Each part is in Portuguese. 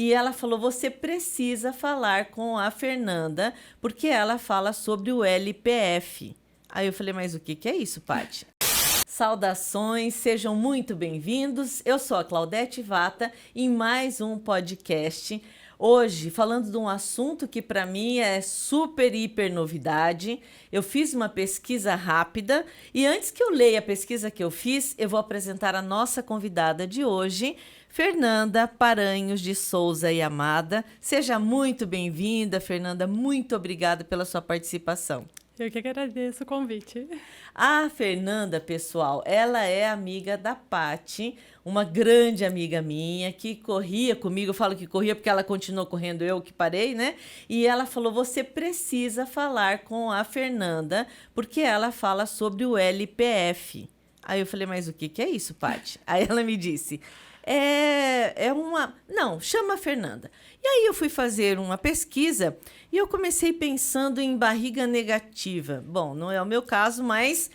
E ela falou, você precisa falar com a Fernanda, porque ela fala sobre o LPF. Aí eu falei, mas o que é isso, Paty? Saudações, sejam muito bem-vindos. Eu sou a Claudete Vata em mais um podcast. Hoje, falando de um assunto que para mim é super, hiper novidade. Eu fiz uma pesquisa rápida e antes que eu leia a pesquisa que eu fiz, eu vou apresentar a nossa convidada de hoje, Fernanda Paranhos de Souza e Amada. Seja muito bem-vinda, Fernanda. Muito obrigada pela sua participação. Eu que agradeço o convite. A Fernanda, pessoal, ela é amiga da Paty, uma grande amiga minha que corria comigo. Eu falo que corria porque ela continuou correndo, eu que parei, né? E ela falou, você precisa falar com a Fernanda, porque ela fala sobre o LPF. Aí eu falei, mas o que é isso, Paty? Aí ela me disse... Não, chama a Fernanda. E aí eu fui fazer uma pesquisa e eu comecei pensando em barriga negativa. Bom, não é o meu caso, mas,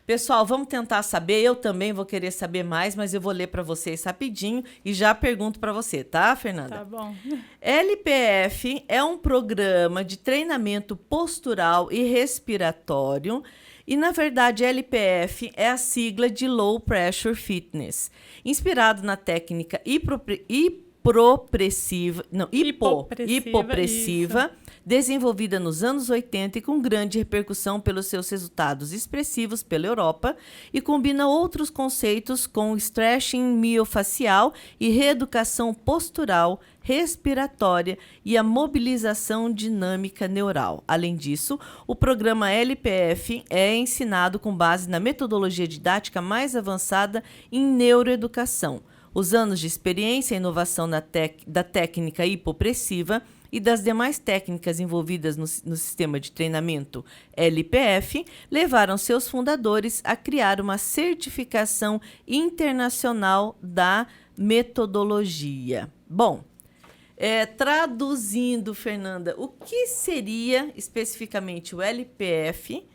pessoal, vamos tentar saber. Eu também vou querer saber mais, mas eu vou ler para vocês rapidinho e já pergunto para você, tá, Fernanda? Tá bom. LPF é um programa de treinamento postural e respiratório. E, na verdade, LPF é a sigla de Low Pressure Fitness, inspirado na técnica hipopressiva, desenvolvida nos anos 80 e com grande repercussão pelos seus resultados expressivos pela Europa, e combina outros conceitos com stretching miofacial e reeducação postural, respiratória e a mobilização dinâmica neural. Além disso, o programa LPF é ensinado com base na metodologia didática mais avançada em neuroeducação. Os anos de experiência e inovação da técnica hipopressiva e das demais técnicas envolvidas no sistema de treinamento LPF levaram seus fundadores a criar uma certificação internacional da metodologia. Bom, traduzindo, Fernanda, o que seria especificamente o LPF?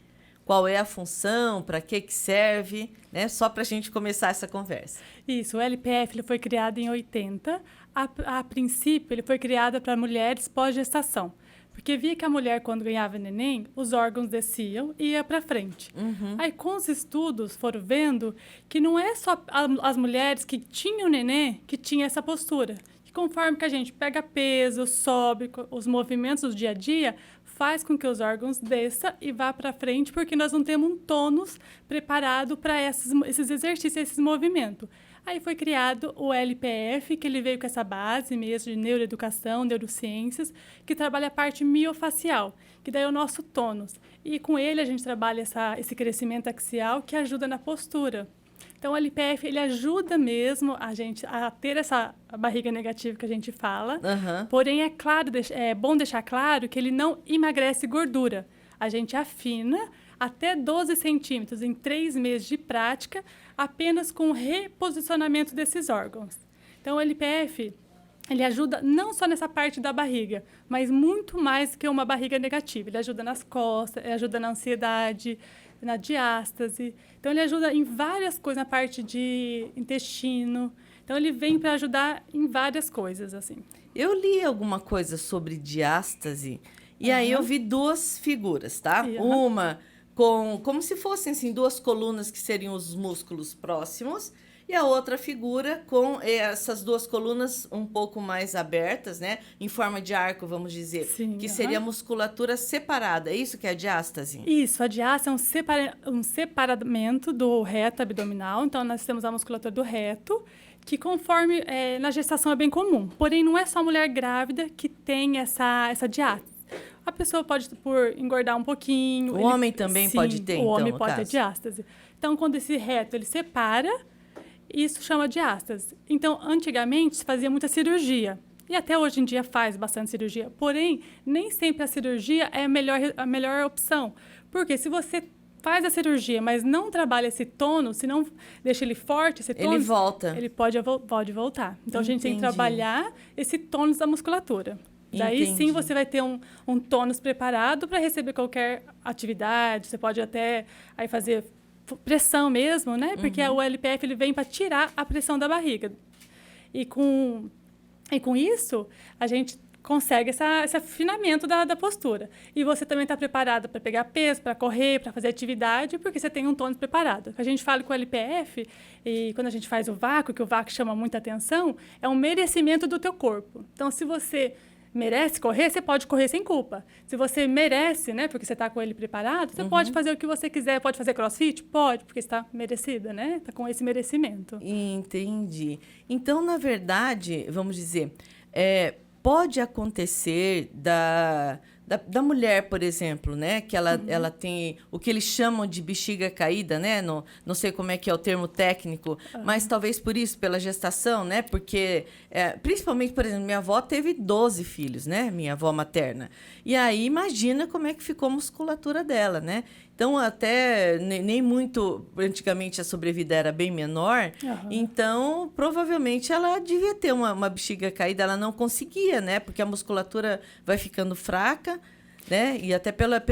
Qual é a função? Para que serve? Né? Só para a gente começar essa conversa. Isso, o LPF ele foi criado em 80. A princípio, ele foi criado para mulheres pós-gestação. Porque via que a mulher, quando ganhava neném, os órgãos desciam e ia para frente. Uhum. Aí, com os estudos, foram vendo que não é só as mulheres que tinham neném que tinham essa postura. Que conforme que a gente pega peso, sobe, os movimentos do dia a dia, faz com que os órgãos desçam e vá para frente, porque nós não temos um tônus preparado para esses exercícios, esses movimentos. Aí foi criado o LPF, que ele veio com essa base mesmo de neuroeducação, neurociências, que trabalha a parte miofacial, que daí é o nosso tônus. E com ele a gente trabalha esse crescimento axial que ajuda na postura. Então, o LPF, ele ajuda mesmo a gente a ter essa barriga negativa que a gente fala. Uhum. Porém, é bom deixar claro que ele não emagrece gordura. A gente afina até 12 centímetros em 3 meses de prática, apenas com o reposicionamento desses órgãos. Então, o LPF, ele ajuda não só nessa parte da barriga, mas muito mais que uma barriga negativa. Ele ajuda nas costas, ele ajuda na ansiedade, na diástase. Então, ele ajuda em várias coisas, na parte de intestino. Então, ele vem para ajudar em várias coisas, assim. Eu li alguma coisa sobre diástase e aí eu vi duas figuras, tá? Uma como se fossem assim, duas colunas que seriam os músculos próximos e a outra figura com essas duas colunas um pouco mais abertas, né? Em forma de arco, vamos dizer. Sim, que seria a musculatura separada. É isso que é a diástase? Isso, a diástase é um separamento do reto abdominal. Então, nós temos a musculatura do reto, que conforme na gestação é bem comum. Porém, não é só a mulher grávida que tem essa diástase. A pessoa pode, por engordar um pouquinho... O homem também pode ter, então, o homem no pode caso. ter diástase. Então, quando esse reto ele separa, isso chama diástase. Então, antigamente, se fazia muita cirurgia. E até hoje em dia faz bastante cirurgia. Porém, nem sempre a cirurgia é a melhor opção. Porque se você faz a cirurgia, mas não trabalha esse tônus, se não deixa ele forte, esse tônus... Ele volta. Ele pode voltar. Então, a gente tem que trabalhar esse tônus da musculatura. Daí sim você vai ter um tônus preparado para receber qualquer atividade. Você pode até aí fazer pressão mesmo, né? Porque o LPF ele vem para tirar a pressão da barriga. E com E com isso, a gente consegue esse afinamento da postura. E você também está preparado para pegar peso, para correr, para fazer atividade, porque você tem um tônus preparado. A gente fala com o LPF, e quando a gente faz o vácuo, que o vácuo chama muita atenção, é um merecimento do teu corpo. Então, se você merece correr, você pode correr sem culpa. Se você merece, né, porque você está com ele preparado, você pode fazer o que você quiser. Pode fazer crossfit? Pode, porque está merecida, né? Está com esse merecimento. Entendi. Então, na verdade, vamos dizer, pode acontecer da mulher, por exemplo, né? Que ela tem o que eles chamam de bexiga caída, né? Não sei como é que é o termo técnico, mas talvez por isso, pela gestação, né? Porque, principalmente, por exemplo, minha avó teve 12 filhos, né? Minha avó materna. E aí, imagina como é que ficou a musculatura dela, né? Então, até nem muito... Antigamente, a sobrevida era bem menor. Então, provavelmente, ela devia ter uma bexiga caída. Ela não conseguia, né? Porque a musculatura vai ficando fraca, né? E até pela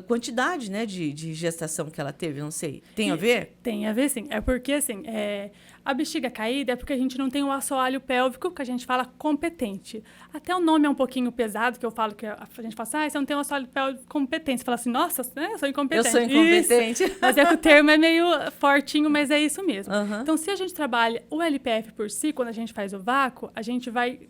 quantidade, né, de gestação que ela teve, não sei. Tem a ver? Tem a ver, sim. É porque, assim, a bexiga caída é porque a gente não tem um assoalho pélvico, que a gente fala competente. Até o nome é um pouquinho pesado, que eu falo que a gente fala assim, você não tem um assoalho pélvico competente. Você fala assim, nossa, né, eu sou incompetente. Eu sou incompetente. Isso. Mas é que o termo é meio fortinho, mas é isso mesmo. Então, se a gente trabalha o LPF por si, quando a gente faz o vácuo, a gente vai...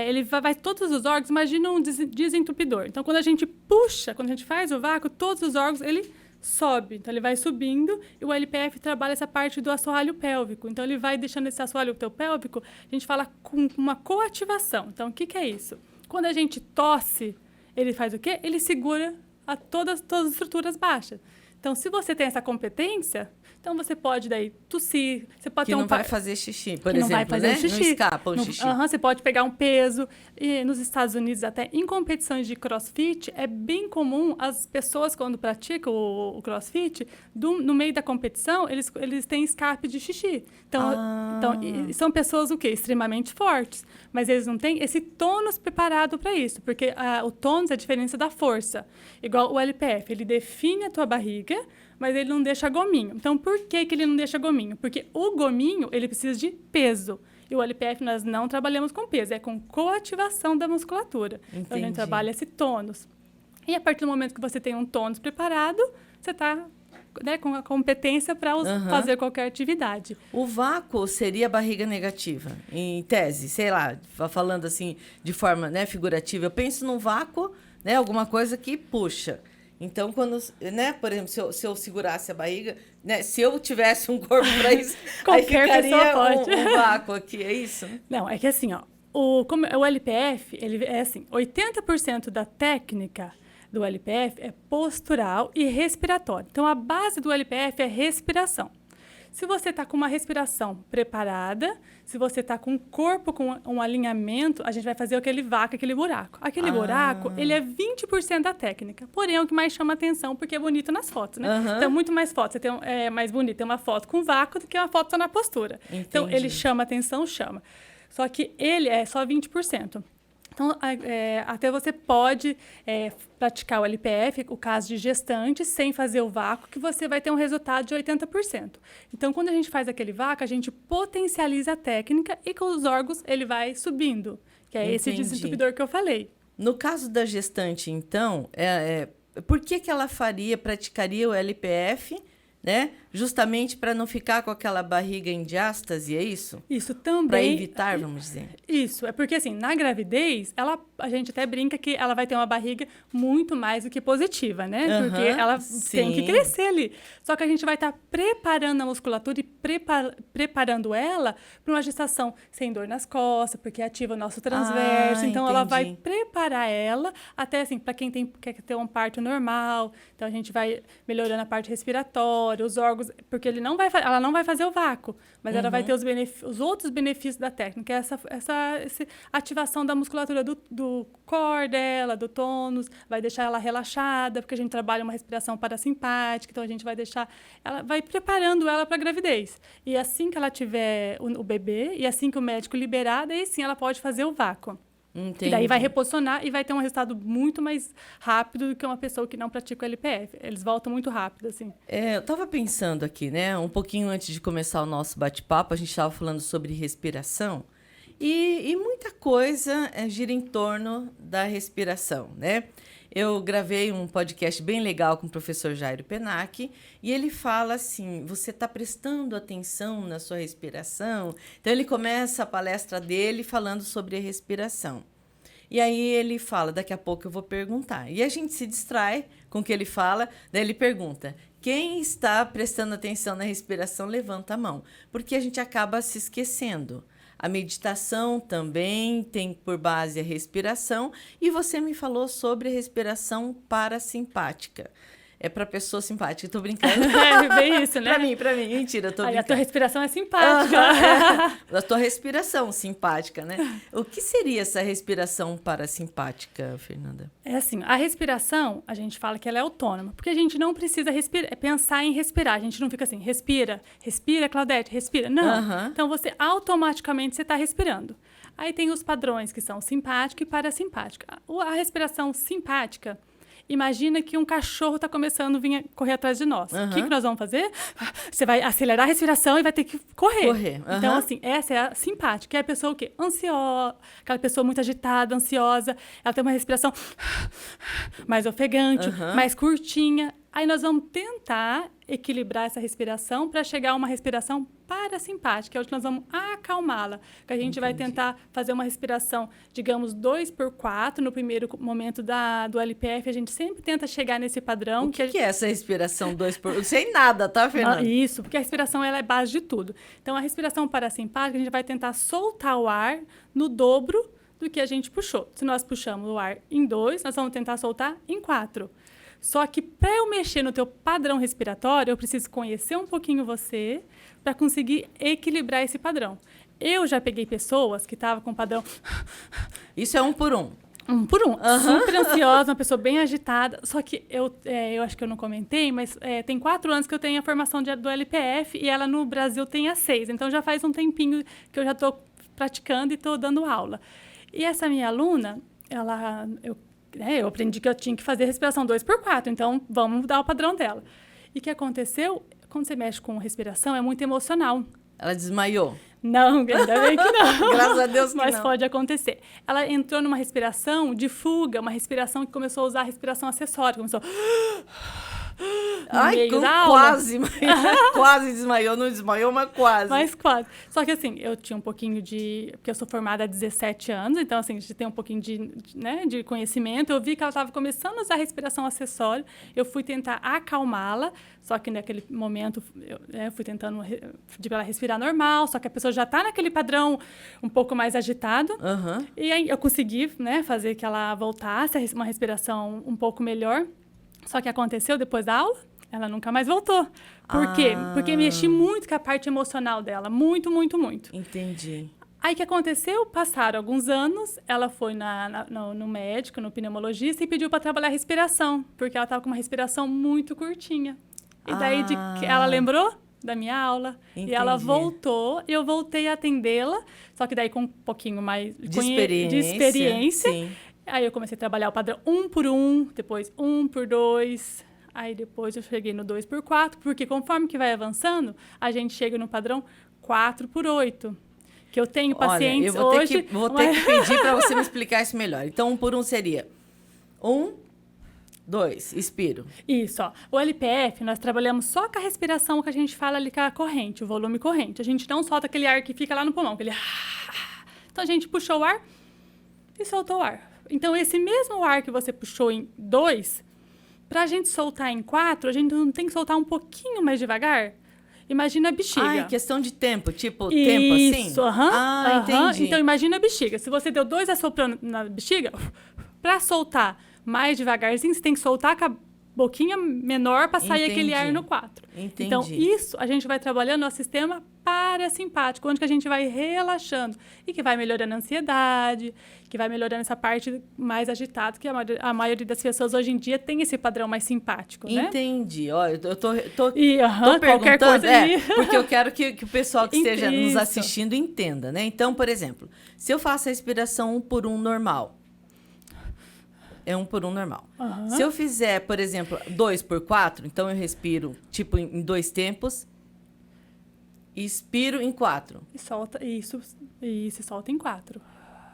ele vai todos os órgãos, imagina um desentupidor. Então, quando a gente puxa, quando a gente faz o vácuo, todos os órgãos, ele sobe. Então, ele vai subindo e o LPF trabalha essa parte do assoalho pélvico. Então, ele vai deixando esse assoalho pélvico, a gente fala com uma coativação. Então, o que é isso? Quando a gente tosse, ele faz o quê? Ele segura todas as estruturas baixas. Então, se você tem essa competência, então você pode daí tossir, você pode que ter não vai fazer xixi, por exemplo, não vai fazer né? xixi. Não escapa o xixi. Você pode pegar um peso. E nos Estados Unidos, até em competições de crossfit, é bem comum as pessoas, quando praticam o crossfit, no meio da competição, eles têm escape de xixi. Então, são pessoas o quê? Extremamente fortes. Mas eles não têm esse tônus preparado para isso. Porque o tônus é a diferença da força. Igual o LPF, ele define a tua barriga, mas ele não deixa gominho. Então, por que ele não deixa gominho? Porque o gominho, ele precisa de peso. E o LPF, nós não trabalhamos com peso, é com coativação da musculatura. Entendi. Então, a gente trabalha esse tônus. E a partir do momento que você tem um tônus preparado, você está, né, com a competência para fazer qualquer atividade. O vácuo seria a barriga negativa, em tese, sei lá, falando assim de forma, né, figurativa. Eu penso num vácuo, né, alguma coisa que puxa. Então, quando, né, por exemplo, se eu segurasse a barriga, né, se eu tivesse um corpo para isso, aí ficaria pode. Um vácuo aqui, é isso? Não, é que assim, ó, o LPF, ele é assim, 80% da técnica do LPF é postural e respiratória. Então, a base do LPF é respiração. Se você está com uma respiração preparada, se você está com o corpo com um alinhamento, a gente vai fazer aquele vácuo, aquele buraco. Aquele buraco, ele é 20% da técnica. Porém, é o que mais chama atenção, porque é bonito nas fotos, né? Então, é muito mais foto. Você tem mais bonito ter uma foto com vácuo do que uma foto só na postura. Entendi. Então, ele chama atenção, chama. Só que ele é só 20%. Então, até você pode praticar o LPF, o caso de gestante, sem fazer o vácuo, que você vai ter um resultado de 80%. Então, quando a gente faz aquele vácuo, a gente potencializa a técnica e com os órgãos ele vai subindo, que é esse desentupidor que eu falei. No caso da gestante, então, por que ela praticaria o LPF, né? Justamente para não ficar com aquela barriga em diástase, é isso? Isso também. Para evitar, vamos dizer. Isso, é porque assim, na gravidez, a gente até brinca que ela vai ter uma barriga muito mais do que positiva, né? Porque ela tem que crescer ali. Só que a gente vai estar preparando a musculatura e preparando ela para uma gestação sem dor nas costas, porque ativa o nosso transverso. Então, ela vai preparar ela até assim, para quem quer ter um parto normal. Então, a gente vai melhorando a parte respiratória, os órgãos, porque ela não vai fazer o vácuo, mas ela vai ter os outros benefícios da técnica, essa ativação da musculatura do core dela, do tônus, vai deixar ela relaxada, porque a gente trabalha uma respiração parasimpática, então a gente ela vai preparando ela para a gravidez. E assim que ela tiver o bebê, e assim que o médico liberar, daí sim ela pode fazer o vácuo. Entendi. E daí vai reposicionar e vai ter um resultado muito mais rápido do que uma pessoa que não pratica o LPF. Eles voltam muito rápido, assim. Eu estava pensando aqui, né? Um pouquinho antes de começar o nosso bate-papo, a gente estava falando sobre respiração. E muita coisa gira em torno da respiração, né? Eu gravei um podcast bem legal com o professor Jairo Penac e ele fala assim, você está prestando atenção na sua respiração? Então, ele começa a palestra dele falando sobre a respiração. E aí ele fala, daqui a pouco eu vou perguntar. E a gente se distrai com o que ele fala, daí ele pergunta, quem está prestando atenção na respiração, levanta a mão. Porque a gente acaba se esquecendo. A meditação também tem por base a respiração. E você me falou sobre a respiração parasimpática. É para pessoa simpática, tô brincando. É bem isso, né? Pra mim, mentira, tô brincando. A tua respiração é simpática. A tua respiração simpática, né? O que seria essa respiração parasimpática, Fernanda? É assim, a respiração, a gente fala que ela é autônoma, porque a gente não precisa pensar em respirar. A gente não fica assim, respira, Claudete, respira. Não. Então, você automaticamente está respirando. Aí tem os padrões que são simpático e parasimpático. A respiração simpática, imagina que um cachorro está começando a vir correr atrás de nós. O que nós vamos fazer? Você vai acelerar a respiração e vai ter que correr. Então, assim, essa é a simpática. Que é a pessoa o quê? Ansiosa. Aquela pessoa muito agitada, ansiosa. Ela tem uma respiração mais ofegante, mais curtinha. Aí nós vamos tentar equilibrar essa respiração para chegar a uma respiração parasimpática, que é onde nós vamos acalmá-la. Que a gente vai tentar fazer uma respiração, digamos, 2x4 no primeiro momento do LPF. A gente sempre tenta chegar nesse padrão. O que é essa respiração 2x4? Não sei nada, tá, Fernanda? Isso, porque a respiração ela é base de tudo. Então, a respiração parasimpática, a gente vai tentar soltar o ar no dobro do que a gente puxou. Se nós puxamos o ar em 2, nós vamos tentar soltar em 4. Só que para eu mexer no teu padrão respiratório, eu preciso conhecer um pouquinho você para conseguir equilibrar esse padrão. Eu já peguei pessoas que estavam com padrão... Isso é 1 por 1. 1 por 1. Super ansiosa, uma pessoa bem agitada. Só que eu acho que eu não comentei, mas tem 4 anos que eu tenho a formação do LPF e ela no Brasil tem há 6. Então já faz um tempinho que eu já estou praticando e estou dando aula. E essa minha aluna, eu aprendi que eu tinha que fazer respiração 2x4, então vamos mudar o padrão dela. E o que aconteceu? Quando você mexe com respiração, é muito emocional. Ela desmaiou? Não, ainda bem que não. Graças a Deus que Mas não. pode acontecer. Ela entrou numa respiração de fuga, uma respiração que começou a usar a respiração acessória. Começou... Ai, quase desmaiou. Não desmaiou, mas quase. Mas quase. Só que assim, eu tinha um pouquinho de... Porque eu sou formada há 17 anos, então assim, a gente tem um pouquinho de conhecimento. Eu vi que ela estava começando a usar a respiração acessória. Eu fui tentar acalmá-la, só que naquele momento eu fui tentando pedir para ela respirar normal, só que a pessoa já está naquele padrão um pouco mais agitado. E aí eu consegui, fazer que ela voltasse a uma respiração um pouco melhor. Só que aconteceu depois da aula, ela nunca mais voltou. Por quê? Porque mexi muito com a parte emocional dela. Muito, muito, muito. Entendi. Aí o que aconteceu? Passaram alguns anos, ela foi no médico, no pneumologista, e pediu para trabalhar a respiração, porque ela estava com uma respiração muito curtinha. E daí ela lembrou da minha aula. Entendi. E ela voltou, e eu voltei a atendê-la, só que daí com um pouquinho mais de experiência. Sim. Aí eu comecei a trabalhar o padrão 1 por 1, depois 1 por 2, aí depois eu cheguei no 2 por 4, porque conforme que vai avançando, a gente chega no padrão 4 por 8. Que eu tenho pacientes hoje... Vou ter que pedir para você me explicar isso melhor. Então, 1 por 1 seria 1, 2, expiro. Isso, ó. O LPF, nós trabalhamos só com a respiração que a gente fala ali com a corrente, o volume corrente. A gente não solta aquele ar que fica lá no pulmão, aquele... Então, a gente puxou o ar e soltou o ar. Então, esse mesmo ar que você puxou em 2, para a gente soltar em 4, a gente não tem que soltar um pouquinho mais devagar? Imagina a bexiga. Ai, questão de tempo, tipo tempo assim? Isso, entendi. Então, imagina a bexiga. Se você deu 2 assoprando na bexiga, para soltar mais devagarzinho, você tem que soltar com a boquinha menor para sair aquele ar no 4. Entendi. Então, isso a gente vai trabalhando no sistema parasimpático, onde que a gente vai relaxando e que vai melhorando a ansiedade, que vai melhorando essa parte mais agitada, que a maioria das pessoas hoje em dia tem esse padrão mais simpático, né? Entendi. Ó, eu tô qualquer perguntando, coisa aí. porque eu quero que o pessoal que esteja nos Isso. assistindo entenda, né? Então, por exemplo, se eu faço a respiração 1 por 1 normal, é 1 por 1 normal. Se eu fizer, por exemplo, 2 por 4, então eu respiro tipo em 2 tempos Expiro em 4. E solta, isso, e se solta em 4.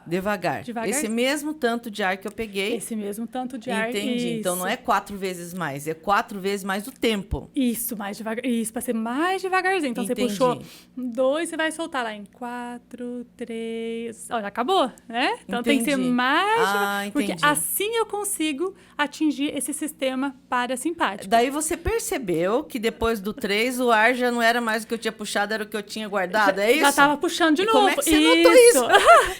Devagar. Esse mesmo tanto de ar que eu peguei. Esse mesmo tanto de ar. Entendi. Isso. Então não é 4 vezes mais, é 4 vezes mais o tempo. Isso, mais devagar. Isso, para ser mais devagarzinho. Então Entendi. você puxou 2, você vai soltar lá em 4, 3. Ó, já acabou, né? Então Entendi. tem que ser mais devagar. Entendi. Porque assim eu consigo atingir esse sistema parasimpático. Daí você percebeu que depois do 3 o ar já não era mais o que eu tinha puxado, era o que eu tinha guardado, é isso? Já tava puxando de novo. Como é que você notou isso?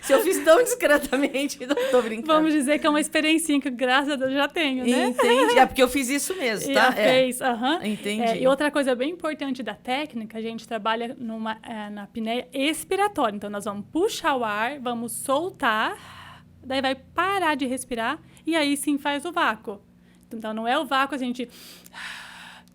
Se eu fiz tão discretamente, não tô brincando. Vamos dizer que é uma experiencinha que, graças a Deus, já tenho, né? Entendi. É porque eu fiz isso mesmo, tá? Fez, aham. Entendi. E outra coisa bem importante da técnica, a gente trabalha na apneia expiratória. Então, nós vamos puxar o ar, vamos soltar, daí vai parar de respirar e aí sim faz o vácuo. Então, não é o vácuo, a gente...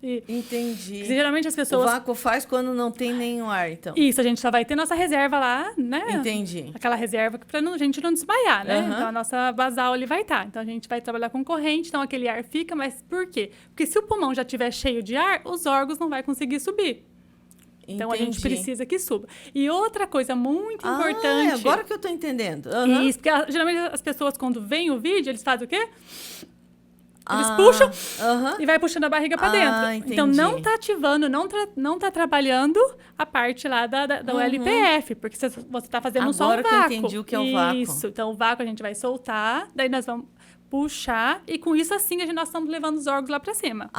Entendi. Geralmente as pessoas... O vácuo faz quando não tem nenhum ar, então. Isso, a gente só vai ter nossa reserva lá, né? Entendi. Aquela reserva para a gente não desmaiar, né? Uhum. Então, a nossa basal ali vai estar. Então, a gente vai trabalhar com corrente, então aquele ar fica, mas por quê? Porque se o pulmão já estiver cheio de ar, os órgãos não vão conseguir subir. Então, a gente precisa que suba. E outra coisa muito importante... Agora que eu tô entendendo. Uhum. Isso, porque geralmente as pessoas, quando veem o vídeo, eles fazem o quê? Eles puxam e vai puxando a barriga para dentro. Entendi. Então, não tá ativando, não tá trabalhando a parte lá do LPF, porque você tá fazendo só um vácuo. Agora que eu entendi o que é o vácuo. Isso, então o vácuo a gente vai soltar, daí nós vamos puxar, e com isso, assim, nós estamos levando os órgãos lá para cima.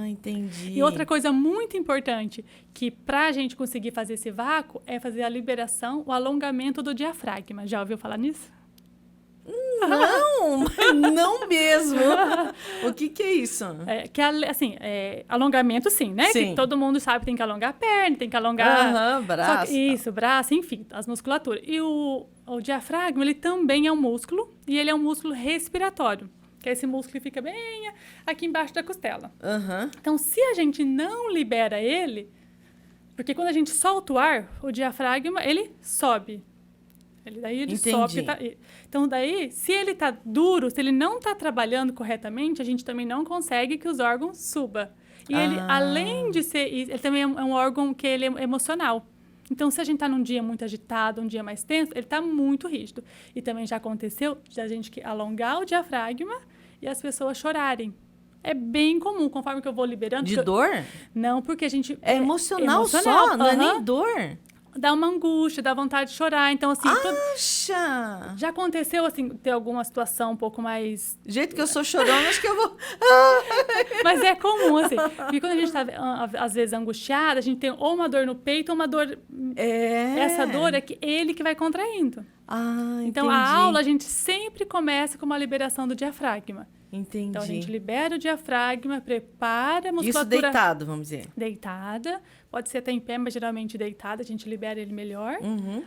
Entendi. E outra coisa muito importante, que pra gente conseguir fazer esse vácuo, é fazer a liberação, o alongamento do diafragma. Já ouviu falar nisso? Não mesmo. O que é isso? Alongamento sim, né? Sim. Que todo mundo sabe que tem que alongar a perna, tem que alongar... braço. Braço, enfim, as musculaturas. E o diafragma, ele também é um músculo, e ele é um músculo respiratório, que é esse músculo que fica bem aqui embaixo da costela. Então, se a gente não libera ele, porque quando a gente solta o ar, o diafragma, ele sobe. Daí ele sobe. Então, daí, se ele tá duro, se ele não tá trabalhando corretamente, a gente também não consegue que os órgãos subam. E ele, além de ser... Ele também é um órgão que ele é emocional. Então, se a gente tá num dia muito agitado, um dia mais tenso, ele tá muito rígido. E também já aconteceu de a gente alongar o diafragma e as pessoas chorarem. É bem comum, conforme que eu vou liberando. De dor? Não, porque a gente... É emocional só, não é nem dor. Dá uma angústia, dá vontade de chorar. Então, assim... Já aconteceu, assim, ter alguma situação um pouco mais... Do jeito que eu sou chorona, acho que eu vou... Mas é comum, assim. Porque quando a gente tá, às vezes, angustiada, a gente tem ou uma dor no peito ou uma dor... Essa dor é ele que vai contraindo. Então, a aula, a gente sempre começa com uma liberação do diafragma. Entendi. Então, a gente libera o diafragma, prepara a musculatura... Isso deitado, vamos dizer. Deitada. Pode ser até em pé, mas geralmente deitada, a gente libera ele melhor.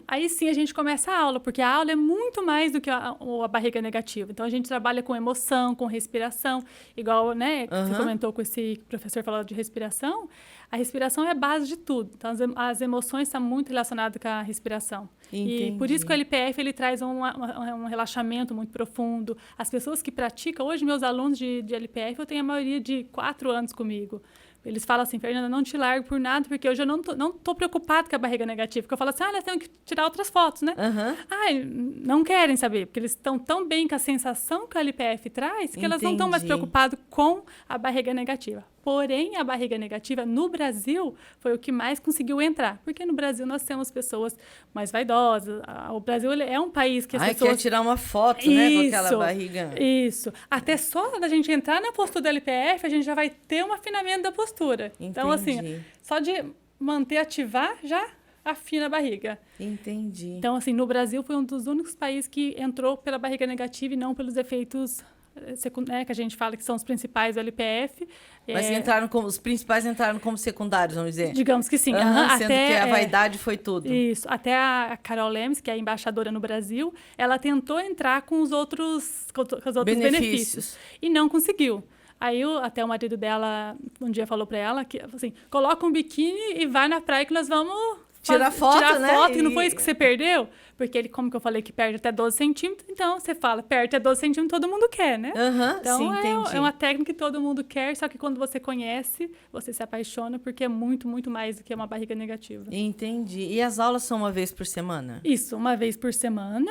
Aí sim a gente começa a aula, porque a aula é muito mais do que a barriga negativa. Então a gente trabalha com emoção, com respiração. Igual, né, você comentou com esse professor falando de respiração. A respiração é a base de tudo. Então as emoções estão muito relacionadas com a respiração. Entendi. E por isso que o LPF ele traz um relaxamento muito profundo. As pessoas que praticam, hoje meus alunos de LPF, eu tenho a maioria de 4 anos comigo. Eles falam assim, Fernanda, não te largo por nada, porque hoje eu não tô preocupado com a barriga negativa. Porque eu falo assim, nós temos que tirar outras fotos, né? Não querem saber, porque eles estão tão bem com a sensação que o LPF traz, que elas não estão mais preocupadas com a barriga negativa. Porém, a barriga negativa, no Brasil, foi o que mais conseguiu entrar. Porque no Brasil nós temos pessoas mais vaidosas. O Brasil ele é um país que as pessoas... quer tirar uma foto, né, com aquela barriga. Isso. Até só da gente entrar na postura do LPF, a gente já vai ter um afinamento da postura. Entendi. Então, assim, só de manter ativar, já afina a barriga. Entendi. Então, assim, no Brasil foi um dos únicos países que entrou pela barriga negativa e não pelos efeitos... que a gente fala que são os principais do LPF. Mas os principais entraram como secundários, vamos dizer? Digamos que sim. Sendo que a vaidade foi tudo. Isso. Até a Carol Lemes, que é a embaixadora no Brasil, ela tentou entrar com os outros benefícios. E não conseguiu. Aí até o marido dela um dia falou para ela que assim, coloca um biquíni e vai na praia que nós vamos... Tirar foto, que não foi isso que você perdeu? porque ele, como que eu falei, que perde até 12 centímetros, então você fala, perde até 12 centímetros, todo mundo quer, né? Então, sim, entendi. é uma técnica que todo mundo quer, só que quando você conhece, você se apaixona, porque é muito, muito mais do que uma barriga negativa. Entendi. E as aulas são uma vez por semana? Isso, uma vez por semana,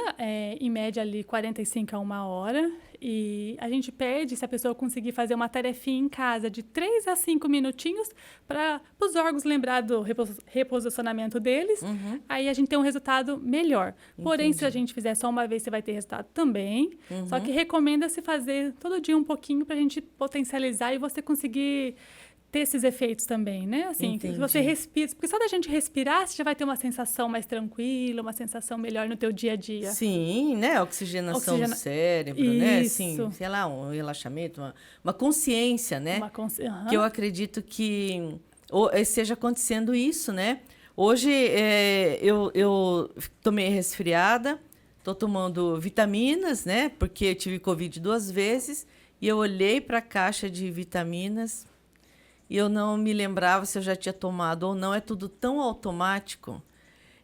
em média ali 45 a 1 hora. E a gente pede, se a pessoa conseguir fazer uma tarefinha em casa de 3 a 5 minutinhos para os órgãos lembrar do reposicionamento deles, aí a gente tem um resultado melhor. Porém, se a gente fizer só uma vez, você vai ter resultado também. Só que recomenda-se fazer todo dia um pouquinho para a gente potencializar e você conseguir ter esses efeitos também, né? Assim, se você respira, porque só da gente respirar, você já vai ter uma sensação mais tranquila, uma sensação melhor no teu dia a dia. Sim, né? Oxigenação do cérebro, né? Assim, sei lá, um relaxamento, uma consciência, né? Que eu acredito que esteja acontecendo isso, né? Hoje eu tomei resfriada, tô tomando vitaminas, né? Porque eu tive Covid 2 vezes e eu olhei para a caixa de vitaminas e eu não me lembrava se eu já tinha tomado ou não. É tudo tão automático.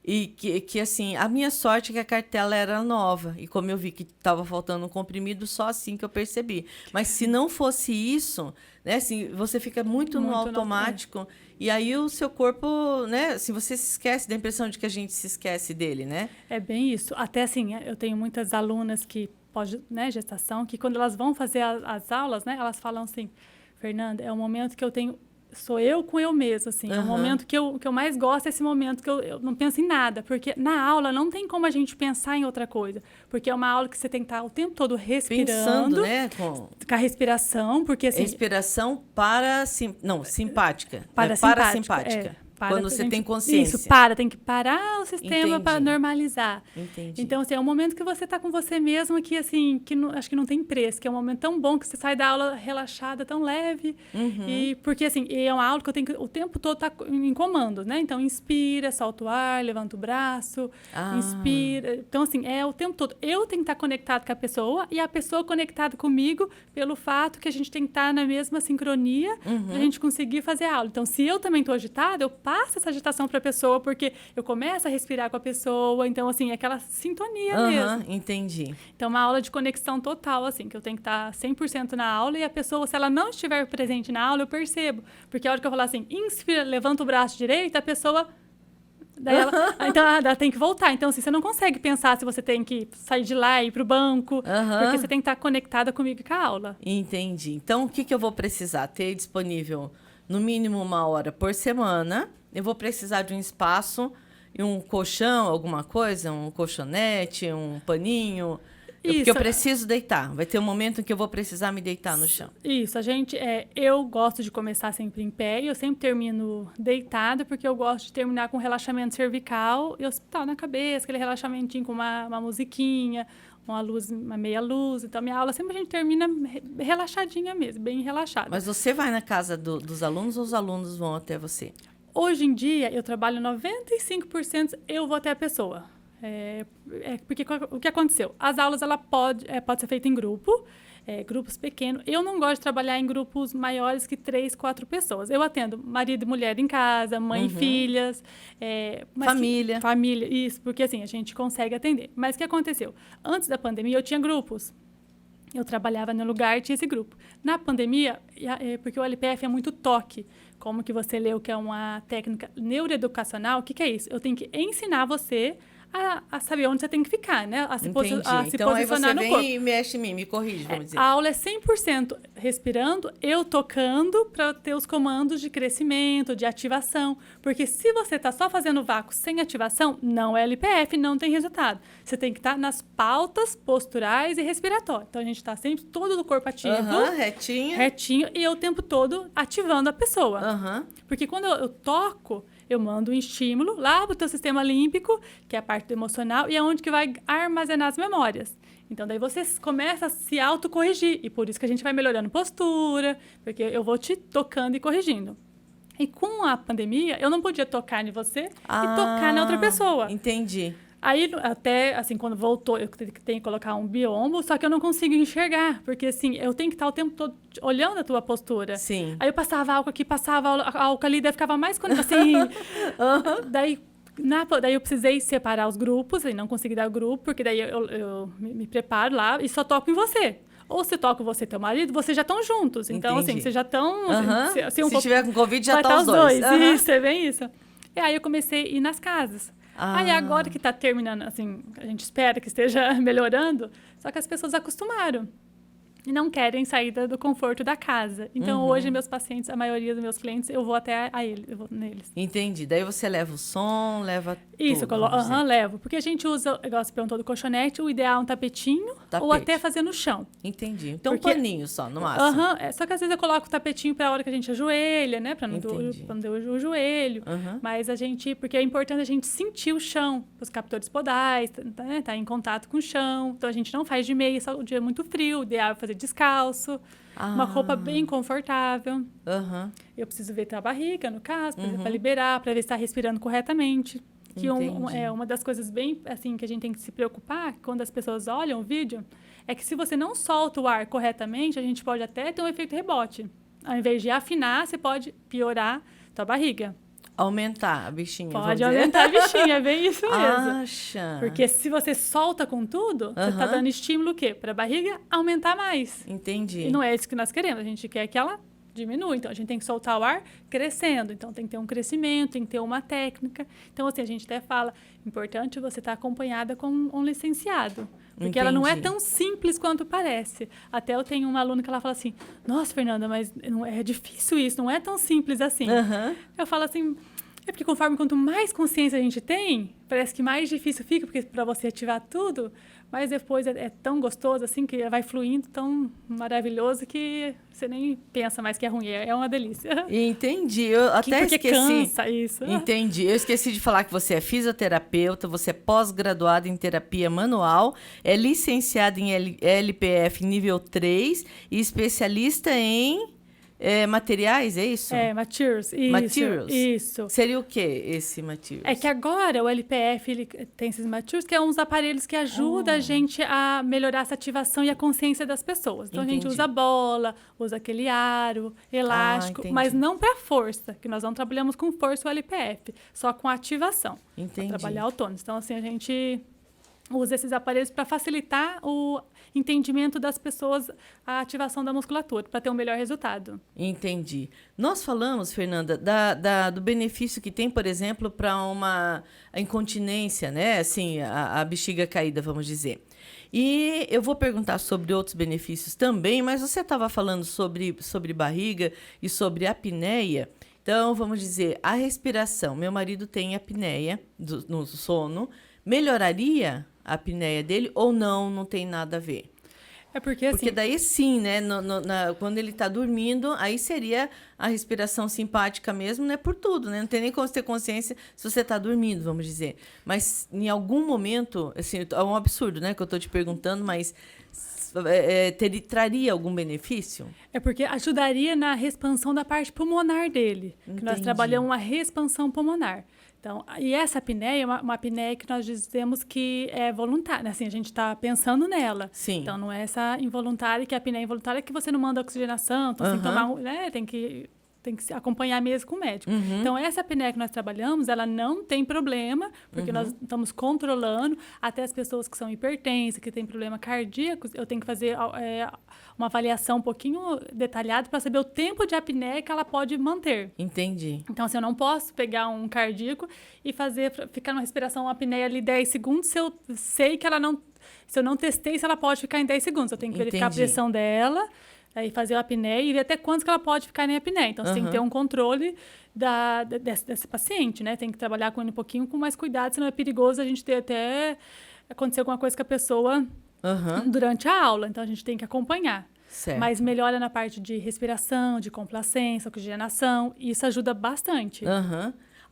E que assim, a minha sorte é que a cartela era nova. E como eu vi que estava faltando um comprimido, só assim que eu percebi. Mas se não fosse isso, né, assim, você fica muito no automático. E aí o seu corpo, né, assim, você se esquece, dá a impressão de que a gente se esquece dele, né? É bem isso. Até assim, eu tenho muitas alunas que gestação, que quando elas vão fazer as aulas, né, elas falam assim: Fernanda, é um momento que eu tenho... Sou eu com eu mesma, assim. É um momento que eu mais gosto, esse momento que eu não penso em nada. Porque na aula não tem como a gente pensar em outra coisa. Porque é uma aula que você tem que estar o tempo todo respirando. Pensando, né? Com a respiração, porque assim... Respiração simpática. Parasimpática. Quando você tem consciência. Isso, tem que parar o sistema para normalizar. Entendi. Então, assim, é um momento que você está com você mesmo que, assim, que acho que não tem preço, que é um momento tão bom que você sai da aula relaxada, tão leve. E porque, assim, é uma aula que eu tenho que o tempo todo tá em comando, né? Então, inspira, solta o ar, levanta o braço, inspira. Então, assim, é o tempo todo. Eu tenho que estar conectado com a pessoa e a pessoa conectada comigo pelo fato que a gente tem que estar na mesma sincronia para a gente conseguir fazer a aula. Então, se eu também estou agitada, eu passo essa agitação para a pessoa, porque eu começo a respirar com a pessoa. Então, assim, é aquela sintonia mesmo. Entendi. Então, uma aula de conexão total, assim, que eu tenho que estar 100% na aula e a pessoa, se ela não estiver presente na aula, eu percebo. Porque a hora que eu falar assim, inspira, levanta o braço direito, a pessoa... Daí então, ela tem que voltar. Então, assim, você não consegue pensar se você tem que sair de lá e ir para o banco, porque você tem que estar conectada comigo e com a aula. Entendi. Então, o que eu vou precisar? Ter disponível no mínimo 1 hora por semana. Eu vou precisar de um espaço e um colchão, alguma coisa, um colchonete, um paninho. Porque eu preciso deitar. Vai ter um momento em que eu vou precisar me deitar no chão. Isso, eu gosto de começar sempre em pé e eu sempre termino deitada, porque eu gosto de terminar com relaxamento cervical e hospital na cabeça, aquele relaxamentinho com uma musiquinha, uma meia luz. Então, minha aula sempre a gente termina relaxadinha mesmo, bem relaxada. Mas você vai na casa dos alunos ou os alunos vão até você? Hoje em dia, eu trabalho 95%, eu vou até a pessoa. Porque o que aconteceu? As aulas, ela pode ser feita em grupo, grupos pequenos. Eu não gosto de trabalhar em grupos maiores que 3, 4 pessoas. Eu atendo marido e mulher em casa, mãe e filhas. Família, isso, porque assim, a gente consegue atender. Mas o que aconteceu? Antes da pandemia, eu tinha grupos. Eu trabalhava no lugar e tinha esse grupo. Na pandemia, porque o LPF é muito toque, como que você leu, que é uma técnica neuroeducacional, o que é isso? Eu tenho que ensinar você a saber onde você tem que ficar, né? A se posicionar no corpo. Então, aí você vem e mexe em mim, me corrige, vamos dizer. A aula é 100% respirando, eu tocando para ter os comandos de crescimento, de ativação. Porque se você está só fazendo vácuo sem ativação, não é LPF, não tem resultado. Você tem que estar nas pautas posturais e respiratórias. Então, a gente está sempre todo o corpo ativo. Retinho. E eu o tempo todo ativando a pessoa. Porque quando eu toco... Eu mando um estímulo lá para o teu sistema límbico, que é a parte do emocional, e é onde que vai armazenar as memórias. Então, daí você começa a se autocorrigir. E por isso que a gente vai melhorando postura, porque eu vou te tocando e corrigindo. E com a pandemia, eu não podia tocar em você e tocar na outra pessoa. Entendi. Aí, até, assim, quando voltou, eu tenho que colocar um biombo, só que eu não consigo enxergar, porque, assim, eu tenho que estar o tempo todo olhando a tua postura. Sim. Aí eu passava álcool aqui, passava álcool ali, daí ficava mais, assim... Daí, Daí eu precisei separar os grupos, e não consegui dar grupo, porque daí eu me preparo lá e só toco em você. Ou você toca você e teu marido, vocês já estão juntos. Então, Entendi. assim, vocês já estão... Se tiver com Covid, já vai tá os dois. Isso, é bem isso. E aí eu comecei a ir nas casas. Aí agora que tá terminando, assim, a gente espera que esteja melhorando, só que as pessoas acostumaram. E não querem sair do conforto da casa. Então, hoje, meus pacientes, a maioria dos meus clientes, eu vou até eu vou neles. Entendi. Daí você leva o som, leva Isso, tudo, eu levo. Porque a gente usa, igual você perguntou do colchonete, o ideal é um tapetinho ou até fazer no chão. Entendi. Então, um paninho só, no máximo. Só que às vezes eu coloco o tapetinho para a hora que a gente ajoelha, né? Para não doer o joelho. Mas porque é importante a gente sentir o chão, os captores podais, né? Tá em contato com o chão. Então, a gente não faz de meia, só o dia é muito frio, o ideal é fazer descalço, uma roupa bem confortável. Eu preciso ver a barriga, no caso, para liberar, para ver se está respirando corretamente. Que uma das coisas bem assim que a gente tem que se preocupar quando as pessoas olham o vídeo é que se você não solta o ar corretamente, a gente pode até ter um efeito rebote. Ao invés de afinar, você pode piorar a tua barriga. Aumentar a bichinha. Pode aumentar a bichinha, é bem isso mesmo. Acha. Porque se você solta com tudo, você está dando estímulo o quê? Para a barriga aumentar mais. Entendi. E não é isso que nós queremos. A gente quer que ela diminua. Então, a gente tem que soltar o ar crescendo. Então, tem que ter um crescimento, tem que ter uma técnica. Então, assim, a gente até fala, importante você estar acompanhada com um licenciado. Porque ela não é tão simples quanto parece. Até eu tenho uma aluna que ela fala assim, nossa, Fernanda, mas não é difícil isso, não é tão simples assim. Eu falo assim, é porque conforme quanto mais consciência a gente tem, parece que mais difícil fica, porque para você ativar tudo, mas depois é tão gostoso, assim, que vai fluindo, tão maravilhoso, que você nem pensa mais que é ruim, é uma delícia. Entendi, eu até porque esqueci. Cansa isso. Entendi, eu esqueci de falar que você é fisioterapeuta, você é pós-graduada em terapia manual, é licenciada em LPF nível 3 e especialista em... materiais, é isso? Materials. Isso. Seria o que esse materials? É que agora o LPF ele tem esses materials, que é uns aparelhos que ajudam a gente a melhorar essa ativação e a consciência das pessoas. Então, a gente usa bola, usa aquele aro, elástico, mas não para força, que nós não trabalhamos com força o LPF, só com ativação. Entendi. Para trabalhar o tônus. Então, assim, a gente usa esses aparelhos para facilitar o entendimento das pessoas, a ativação da musculatura, para ter um melhor resultado. Entendi. Nós falamos, Fernanda, do benefício que tem, por exemplo, para a incontinência, né? Assim, a bexiga caída, vamos dizer. E eu vou perguntar sobre outros benefícios também, mas você estava falando sobre barriga e sobre apneia. Então, vamos dizer, a respiração. Meu marido tem apneia no sono. Melhoraria a apneia dele ou não tem nada a ver? É porque assim... Porque daí sim, né? Quando ele está dormindo, aí seria a respiração simpática mesmo, né? Por tudo, né? Não tem nem como você ter consciência se você está dormindo, vamos dizer. Mas em algum momento, assim, é um absurdo, né? Que eu estou te perguntando, mas traria algum benefício? É porque ajudaria na expansão da parte pulmonar dele. Que nós trabalhamos uma expansão pulmonar. Então, e essa apneia é uma apneia que nós dizemos que é voluntária. Assim, a gente está pensando nela. Sim. Então, não é essa involuntária, que a apneia involuntária é que você não manda oxigenação, então, sem tomar, né, tem que se acompanhar mesmo com o médico. Então, essa apneia que nós trabalhamos, ela não tem problema, porque nós estamos controlando. Até as pessoas que são hipertensas, que têm problema cardíaco, eu tenho que fazer uma avaliação um pouquinho detalhada para saber o tempo de apneia que ela pode manter. Entendi. Então, assim, eu não posso pegar um cardíaco e ficar numa respiração, uma apneia ali 10 segundos, se eu sei que ela não... Se eu não testei, se ela pode ficar em 10 segundos. Eu tenho que verificar a pressão dela, aí fazer a apneia e ver até quantos que ela pode ficar em apneia. Então, você tem que ter um controle desse paciente, né? Tem que trabalhar com ele um pouquinho com mais cuidado, senão é perigoso a gente ter até acontecer alguma coisa com a pessoa durante a aula. Então, a gente tem que acompanhar. Certo. Mas melhora na parte de respiração, de complacência, oxigenação. E isso ajuda bastante.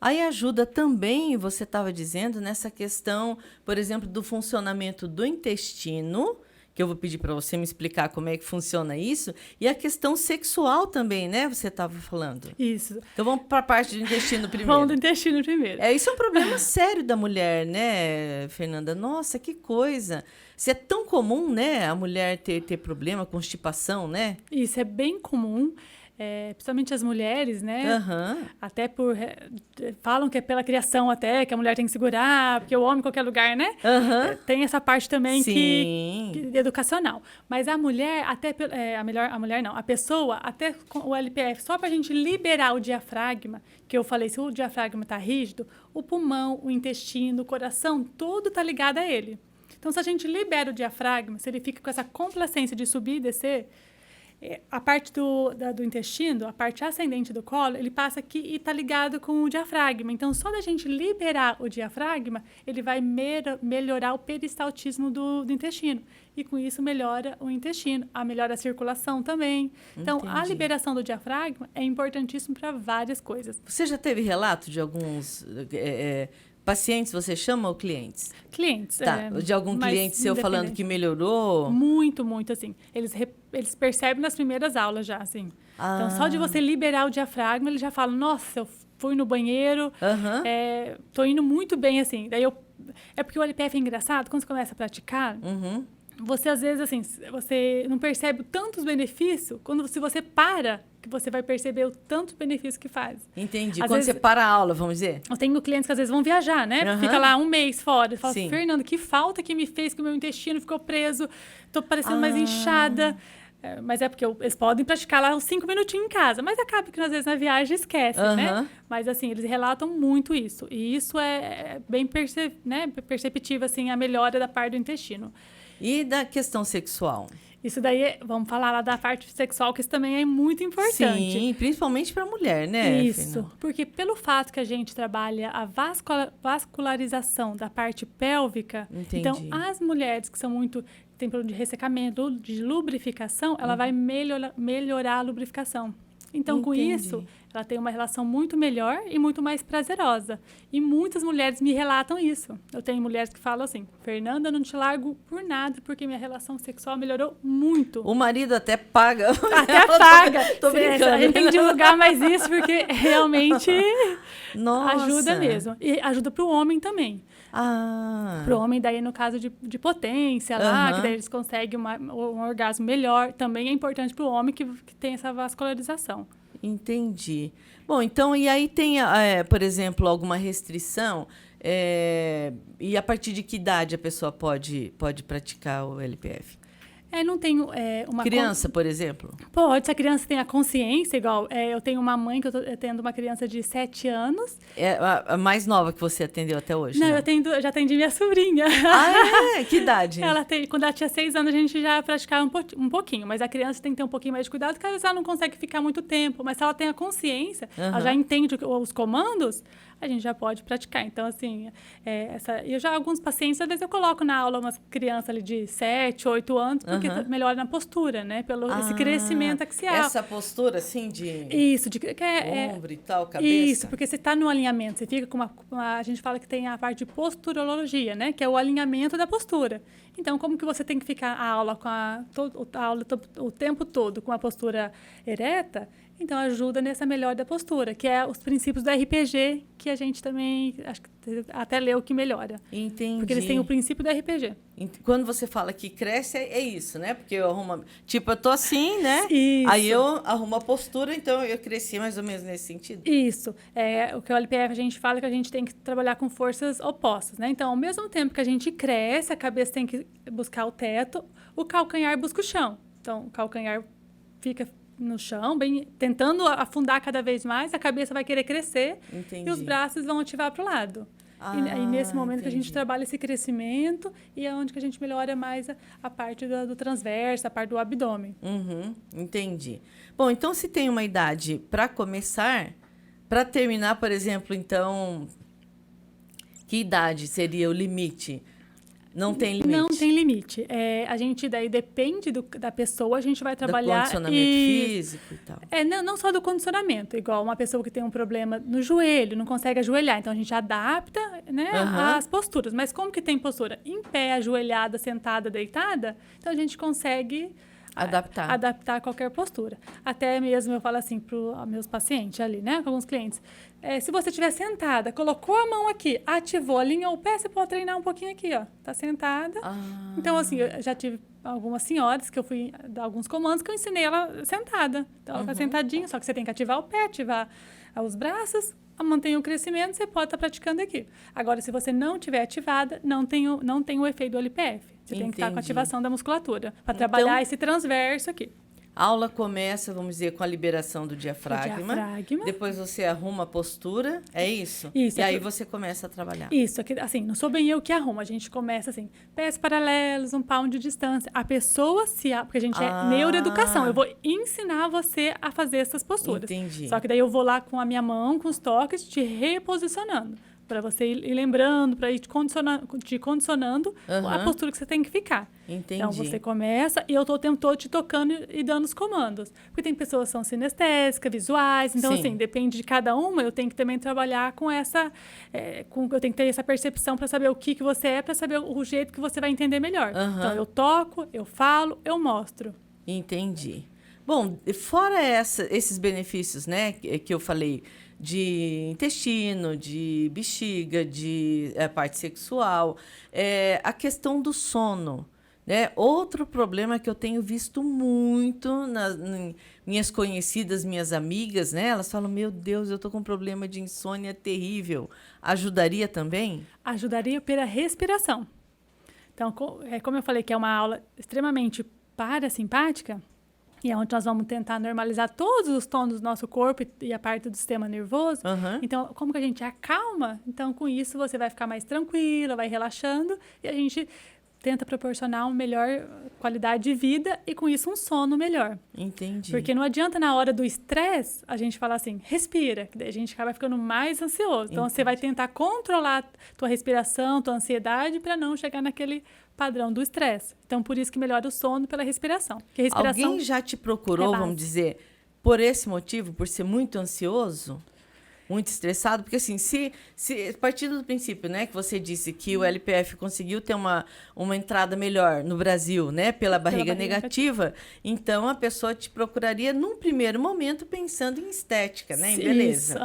Aí ajuda também, você estava dizendo, nessa questão, por exemplo, do funcionamento do intestino, que eu vou pedir para você me explicar como é que funciona isso, e a questão sexual também, né? Você estava falando. Isso. Então vamos para a parte do intestino primeiro. Vamos do intestino primeiro. Isso é um problema sério da mulher, né, Fernanda? Nossa, que coisa. Isso é tão comum, né, a mulher ter problema, constipação, né? Isso é bem comum. principalmente as mulheres, né? Aham. Até falam que é pela criação até, que a mulher tem que segurar, porque o homem em qualquer lugar, né? Aham. Tem essa parte também Sim. educacional. Mas a mulher, até a mulher não, a pessoa, até com o LPF, só para a gente liberar o diafragma, que eu falei, se o diafragma está rígido, o pulmão, o intestino, o coração, tudo está ligado a ele. Então, se a gente libera o diafragma, se ele fica com essa complacência de subir e descer, a parte do intestino, a parte ascendente do colo, ele passa aqui e está ligado com o diafragma. Então, só da gente liberar o diafragma, ele vai melhorar o peristaltismo do intestino. E com isso melhora o intestino, melhora a circulação também. Então, Entendi. a liberação do diafragma é importantíssimo para várias coisas. Você já teve relato de alguns pacientes, você chama ou clientes? Clientes. Tá, de algum mais cliente seu falando independente. que melhorou? Muito, muito, assim. Eles percebem nas primeiras aulas já, assim. Então, só de você liberar o diafragma, eles já falam, nossa, eu fui no banheiro, Aham. tô indo muito bem, assim. Daí é porque o LPF é engraçado, quando você começa a praticar, Uhum. você, às vezes, assim, você não percebe tantos benefícios, se você para, que você vai perceber o tanto benefício que faz. Entendi. Às Quando vezes- você para a aula, vamos dizer? Eu tenho clientes que às vezes vão viajar, né? Aham. Fica lá um mês fora. Fala, Sim. Fernanda, que falta que me fez que o meu intestino ficou preso. Tô parecendo mais inchada. Mas é porque eles podem praticar lá uns 5 minutinhos em casa. Mas acaba que às vezes na viagem esquece, né? Aham. Mas assim, eles relatam muito isso. E isso é bem perceptível, assim, a melhora da parte do intestino. E da questão sexual? Isso daí, vamos falar lá da parte sexual, que isso também é muito importante. Sim, principalmente para mulher, né? Isso, Fernanda? porque pelo fato que a gente trabalha a vascularização da parte pélvica, Entendi. então as mulheres que são tem problema de ressecamento, de lubrificação, ela vai melhorar a lubrificação. Então, com Entendi. isso, ela tem uma relação muito melhor e muito mais prazerosa. E muitas mulheres me relatam isso. Eu tenho mulheres que falam assim, Fernanda, eu não te largo por nada, porque minha relação sexual melhorou muito. O marido até paga. Até paga. Tô brincando. A gente tem que divulgar mais isso, porque realmente Nossa. ajuda mesmo. E ajuda para o homem também. Ah. Para o homem, daí, no caso de potência lá, Aham. que daí eles conseguem um orgasmo melhor, também é importante para o homem que tem essa vascularização. Entendi. Bom, então, e aí tem, por exemplo, alguma restrição? E a partir de que idade a pessoa pode praticar o LPF? Não tenho uma... Criança, por exemplo? Pode, se a criança tem a consciência, igual eu tenho uma mãe que eu tô tendo uma criança de 7 anos. É a mais nova que você atendeu até hoje? Não, né? eu já atendi minha sobrinha. Ah, é? Que idade? Quando ela tinha 6 anos, a gente já praticava um pouquinho. Mas a criança tem que ter um pouquinho mais de cuidado, porque às vezes ela não consegue ficar muito tempo. Mas se ela tem a consciência, ela já entende os comandos, a gente já pode praticar. Então, assim, alguns pacientes, às vezes eu coloco na aula umas crianças ali de 7, 8 anos, porque melhora na postura, né? Esse crescimento axial. Essa postura, assim, de Isso, ombro e tal, cabeça? Isso, porque você está no alinhamento, você fica com a gente fala que tem a parte de posturologia, né? Que é o alinhamento da postura. Então, como que você tem que ficar a aula o tempo todo com a postura ereta? Então, ajuda nessa melhora da postura, que é os princípios do RPG, que a gente também, acho que até leu que melhora. Entendi. Porque eles têm o princípio do RPG. Quando você fala que cresce, é isso, né? Porque eu arrumo... Tipo, eu tô assim, né? Isso. Aí eu arrumo a postura, então eu cresci mais ou menos nesse sentido. Isso. O que o LPF a gente fala que a gente tem que trabalhar com forças opostas, né? Então, ao mesmo tempo que a gente cresce, a cabeça tem que buscar o teto, o calcanhar busca o chão. Então, o calcanhar fica no chão, bem, tentando afundar cada vez mais, a cabeça vai querer crescer. Entendi. E os braços vão ativar para o lado. E aí, nesse momento que a gente trabalha esse crescimento e é onde que a gente melhora mais a parte do transverso, a parte do abdômen. Entendi. Bom, então se tem uma idade para começar, para terminar, por exemplo, então, que idade seria o limite? Não tem limite? Não tem limite. A gente daí depende da pessoa, a gente vai trabalhar... Do condicionamento físico e tal. Não só do condicionamento, igual uma pessoa que tem um problema no joelho, não consegue ajoelhar, então a gente adapta, né, as posturas. Mas como que tem postura? Em pé, ajoelhada, sentada, deitada, então a gente consegue adaptar qualquer postura. Até mesmo eu falo assim para os meus pacientes ali, né, com alguns clientes. Se você estiver sentada, colocou a mão aqui, ativou, alinhou o pé, você pode treinar um pouquinho aqui, ó. Tá sentada. Então, assim, eu já tive algumas senhoras que eu fui dar alguns comandos que eu ensinei ela sentada. Então, ela fica sentadinha, só que você tem que ativar o pé, ativar os braços, manter o crescimento, você pode estar praticando aqui. Agora, se você não tiver ativada, não tem o efeito do LPF. Você tem que estar com a ativação da musculatura para trabalhar esse transverso aqui. A aula começa, vamos dizer, com a liberação do diafragma. Depois você arruma a postura, é isso? Isso. E aí você começa a trabalhar. Isso, aqui, assim, não sou bem eu que arrumo. A gente começa assim, pés paralelos, um palmo de distância. A pessoa porque a gente é neuroeducação. Eu vou ensinar você a fazer essas posturas. Entendi. Só que daí eu vou lá com a minha mão, com os toques, te reposicionando. Para você ir lembrando, para ir te condicionando a postura que você tem que ficar. Entendi. Então, você começa e eu estou o tempo todo te tocando e dando os comandos. Porque tem pessoas que são sinestésicas, visuais. Então, assim, depende de cada uma. Eu tenho que também trabalhar com essa... eu tenho que ter essa percepção para saber o que você é, para saber o jeito que você vai entender melhor. Então, eu toco, eu falo, eu mostro. Entendi. Bom, fora esses benefícios, né, que eu falei, de intestino, de bexiga, de parte sexual, a questão do sono, né? Outro problema que eu tenho visto muito nas minhas conhecidas, minhas amigas, né? Elas falam, meu Deus, eu tô com um problema de insônia terrível. Ajudaria também? Ajudaria pela respiração. Então, como eu falei que é uma aula extremamente parasimpática, e é onde nós vamos tentar normalizar todos os tons do nosso corpo e a parte do sistema nervoso. Então, como que a gente acalma? Então, com isso, você vai ficar mais tranquila, vai relaxando. E a gente tenta proporcionar uma melhor qualidade de vida e, com isso, um sono melhor. Entendi. Porque não adianta, na hora do estresse, a gente falar assim, respira, que daí a gente acaba ficando mais ansioso. Então, você vai tentar controlar tua respiração, tua ansiedade, para não chegar naquele padrão do estresse. Então, por isso que melhora o sono pela respiração. Porque a respiração alguém já te procurou, vamos dizer, por esse motivo, por ser muito ansioso? Muito estressado? Porque, assim, se a partir do princípio, né, que você disse que o LPF conseguiu ter uma entrada melhor no Brasil, né, pela barriga negativa, então a pessoa te procuraria num primeiro momento pensando em estética, né, em beleza.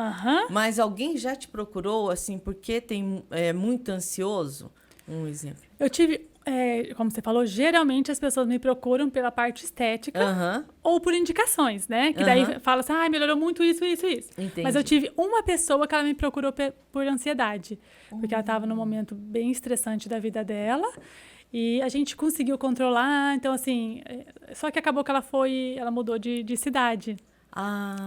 Mas alguém já te procurou, assim, porque é muito ansioso? Um exemplo. Eu tive... como você falou, geralmente as pessoas me procuram pela parte estética ou por indicações, né? Que daí fala assim, melhorou muito isso, isso, isso. Entendi. Mas eu tive uma pessoa que ela me procurou por ansiedade. Porque ela estava num momento bem estressante da vida dela. E a gente conseguiu controlar. Então, assim, só que acabou que ela mudou de cidade.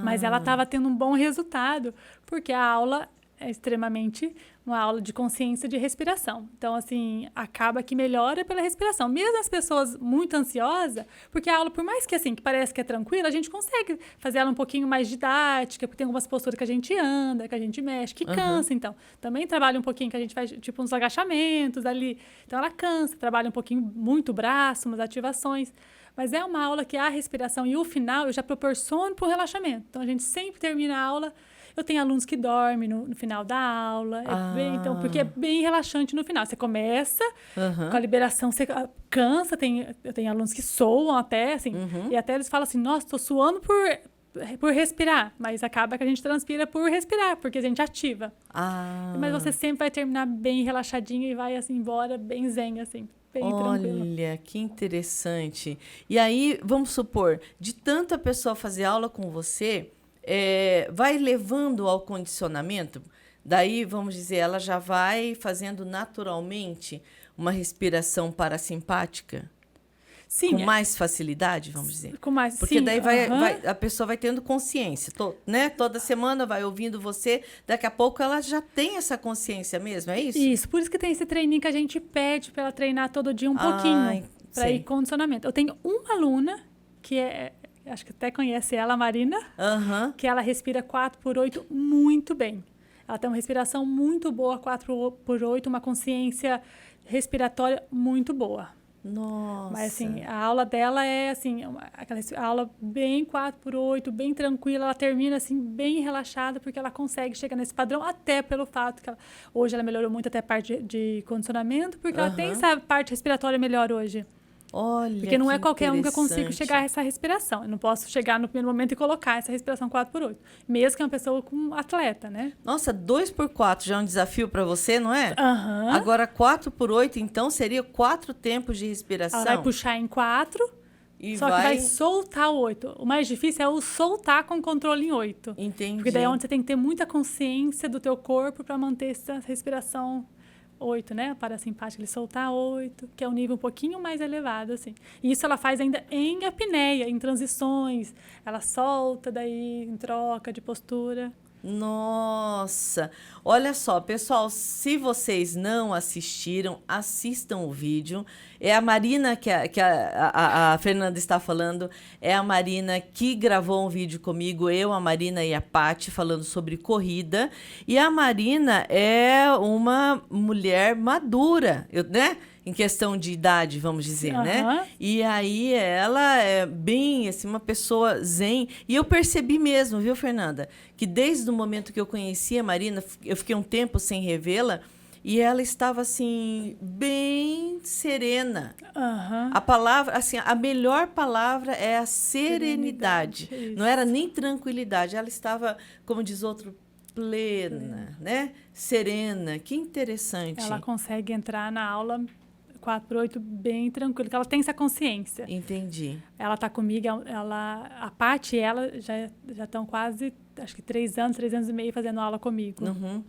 Mas ela estava tendo um bom resultado, porque a aula é extremamente uma aula de consciência de respiração. Então, assim, acaba que melhora pela respiração. Mesmo as pessoas muito ansiosas, porque a aula, por mais que, assim, que parece que é tranquila, a gente consegue fazer ela um pouquinho mais didática, porque tem algumas posturas que a gente anda, que a gente mexe, que cansa, então. Também trabalha um pouquinho, que a gente faz, tipo, uns agachamentos ali. Então, ela cansa, trabalha um pouquinho, muito braço, umas ativações. Mas é uma aula que a respiração e o final eu já proporciono para o relaxamento. Então, a gente sempre termina a aula. Eu tenho alunos que dormem no final da aula, então, porque é bem relaxante no final. Você começa com a liberação, você cansa, eu tenho alunos que soam até, assim, e até eles falam assim, nossa, estou suando por respirar, mas acaba que a gente transpira por respirar, porque a gente ativa. Mas você sempre vai terminar bem relaxadinho e vai, assim, embora bem zen, assim. Olha, que interessante. E aí, vamos supor, de tanto a pessoa fazer aula com você... vai levando ao condicionamento, daí, vamos dizer, ela já vai fazendo naturalmente uma respiração parasimpática? Sim. Com mais facilidade, vamos dizer? Com mais, porque daí a pessoa vai tendo consciência, né? Toda semana vai ouvindo você, daqui a pouco ela já tem essa consciência mesmo, é isso? Isso, por isso que tem esse treininho que a gente pede para ela treinar todo dia um pouquinho, para ir condicionamento. Eu tenho uma aluna que acho que até conhece ela, a Marina, que ela respira 4x8 muito bem. Ela tem uma respiração muito boa, 4x8, uma consciência respiratória muito boa. Nossa! Mas, assim, a aula dela é, assim, aquela aula bem 4x8, bem tranquila. Ela termina, assim, bem relaxada, porque ela consegue chegar nesse padrão, até pelo fato que hoje ela melhorou muito até a parte de condicionamento, porque ela tem essa parte respiratória melhor hoje. Olha, Porque não é que qualquer um que eu consigo interessante. chegar a essa respiração. Eu não posso chegar no primeiro momento e colocar essa respiração 4x8. Mesmo que uma pessoa com atleta, né? Nossa, 2x4 já é um desafio para você, não é? Aham. Agora 4x8, então, seria 4 tempos de respiração. Ela vai puxar em 4, e só que vai soltar o 8. O mais difícil é o soltar com controle em 8. Entendi. Porque daí é onde você tem que ter muita consciência do teu corpo para manter essa respiração 8, né? Parasimpática, ele soltar 8, que é um nível um pouquinho mais elevado, assim. E isso ela faz ainda em apneia, em transições. Ela solta, daí em troca de postura. Nossa, olha só, pessoal, se vocês não assistiram, assistam o vídeo. É a Marina que a Fernanda está falando, é a Marina que gravou um vídeo comigo, eu, a Marina e a Paty, falando sobre corrida. E a Marina é uma mulher madura, né? Em questão de idade, vamos dizer, né? E aí ela é bem, assim, uma pessoa zen. E eu percebi mesmo, viu, Fernanda? Que desde o momento que eu conheci a Marina, eu fiquei um tempo sem revê-la, e ela estava, assim, bem serena. A palavra, assim, a melhor palavra é a serenidade. Não era nem tranquilidade. Ela estava, como diz outro, plena, né? Serena. Que interessante. Ela consegue entrar na aula 4x8 bem tranquilo, que ela tem essa consciência. Entendi. Ela tá comigo, a Paty e ela já estão quase, acho que 3 anos e meio fazendo aula comigo.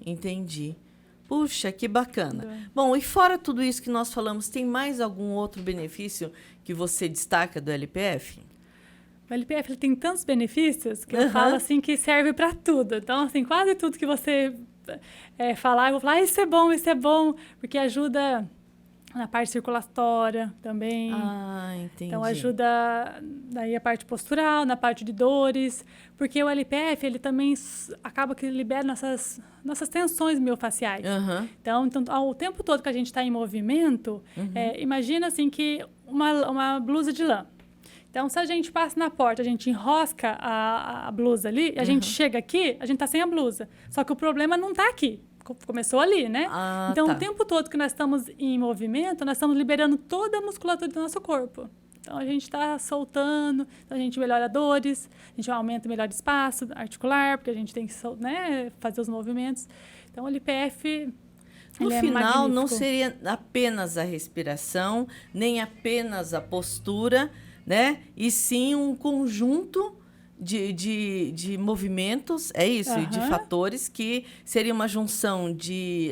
Entendi. Puxa, que bacana. Bom, e fora tudo isso que nós falamos, tem mais algum outro benefício que você destaca do LPF? O LPF ele tem tantos benefícios que eu falo assim que serve para tudo. Então, assim, quase tudo que você falar, eu vou falar, isso é bom, porque ajuda na parte circulatória também. Ah, entendi. Então, ajuda daí a parte postural, na parte de dores, porque o LPF, ele também acaba que libera nossas tensões miofaciais. Então, ao tempo todo que a gente está em movimento, imagina assim que uma blusa de lã. Então, se a gente passa na porta, a gente enrosca a blusa ali, e a gente chega aqui, a gente está sem a blusa. Só que o problema não está aqui. Começou ali, né? Então, o tempo todo que nós estamos em movimento, nós estamos liberando toda a musculatura do nosso corpo. Então, a gente está soltando, então a gente melhora dores, a gente aumenta o melhor espaço articular, porque a gente tem que fazer os movimentos. Então, o LPF... No final, não seria apenas a respiração, nem apenas a postura, né? E sim um conjunto de movimentos, é isso, e de fatores que seria uma junção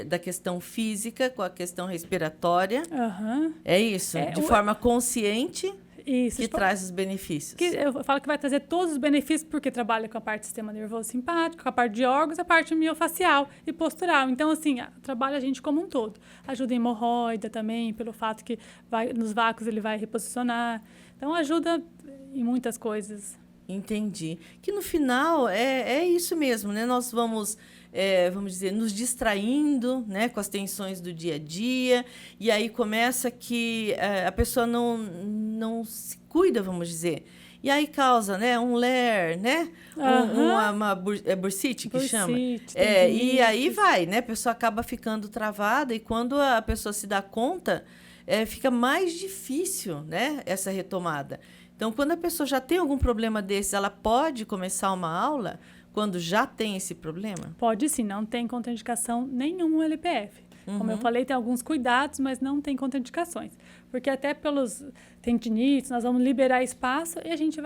da questão física com a questão respiratória. É isso, de forma consciente. Isso, que traz os benefícios. Eu falo que vai trazer todos os benefícios porque trabalha com a parte do sistema nervoso simpático, com a parte de órgãos, a parte miofacial e postural. Então, assim, trabalha a gente como um todo. Ajuda em hemorroida também, pelo fato que nos vácuos ele vai reposicionar. Então, ajuda em muitas coisas. Entendi. Que no final é isso mesmo, né? Nós vamos dizer, nos distraindo, né, com as tensões do dia a dia, e aí começa que a pessoa não se cuida, vamos dizer. E aí causa, né, um LER, né? Uma bursite que chama. E aí vai, né? A pessoa acaba ficando travada, e quando a pessoa se dá conta, fica mais difícil, né, essa retomada. Então, quando a pessoa já tem algum problema desses, ela pode começar uma aula quando já tem esse problema? Pode sim, não tem contraindicação nenhuma LPF. Como eu falei, tem alguns cuidados, mas não tem contraindicações. Porque até pelos tendinites, nós vamos liberar espaço e a gente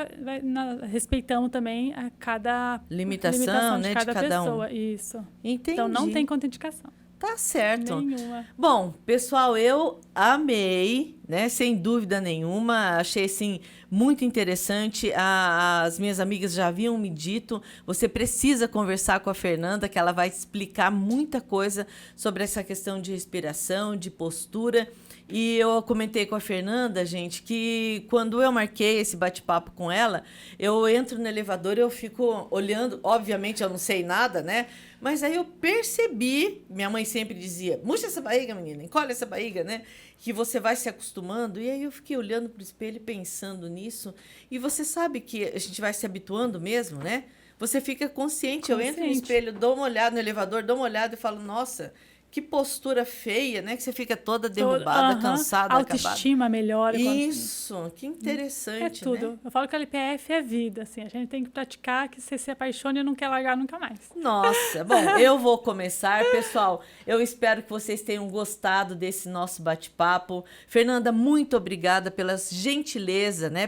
respeitamos também a cada limitação, né, de cada pessoa. Um. Isso. Entendi. Então, não tem contraindicação. Tá certo. Nenhuma. Bom, pessoal, eu amei, né? Sem dúvida nenhuma. Achei, assim, muito interessante. As minhas amigas já haviam me dito, você precisa conversar com a Fernanda, que ela vai explicar muita coisa sobre essa questão de respiração, de postura. E eu comentei com a Fernanda, gente, que quando eu marquei esse bate-papo com ela, eu entro no elevador e eu fico olhando. Obviamente, eu não sei nada, né? Mas aí eu percebi, minha mãe sempre dizia, murcha essa barriga, menina, encolhe essa barriga, né? Que você vai se acostumando. E aí eu fiquei olhando para o espelho e pensando nisso. E você sabe que a gente vai se habituando mesmo, né? Você fica consciente. Eu entro no espelho, dou uma olhada no elevador, dou uma olhada e falo, nossa, Que postura feia, né? Que você fica toda derrubada, cansada, acabada. Autoestima melhora. Isso, que É interessante, tudo. né? Eu falo que o LPF é vida, assim. A gente tem que praticar, que você se apaixone e não quer largar nunca mais. Nossa, bom, eu vou começar. Pessoal, eu espero que vocês tenham gostado desse nosso bate-papo. Fernanda, muito obrigada pela gentileza, né?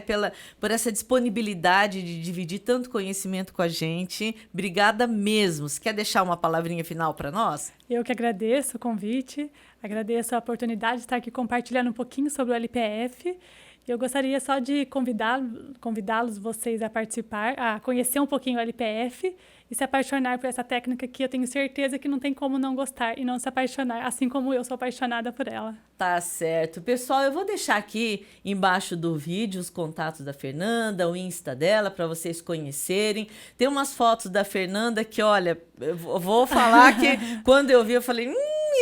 Por essa disponibilidade de dividir tanto conhecimento com a gente. Obrigada mesmo. Você quer deixar uma palavrinha final para nós? Eu que agradeço o convite, agradeço a oportunidade de estar aqui compartilhando um pouquinho sobre o LPF. Eu gostaria só de convidá-los, vocês, a participar, a conhecer um pouquinho o LPF e se apaixonar por essa técnica que eu tenho certeza que não tem como não gostar e não se apaixonar, assim como eu sou apaixonada por ela. Tá certo. Pessoal, eu vou deixar aqui embaixo do vídeo os contatos da Fernanda, o Insta dela, para vocês conhecerem. Tem umas fotos da Fernanda que, olha, eu vou falar que quando eu vi, eu falei,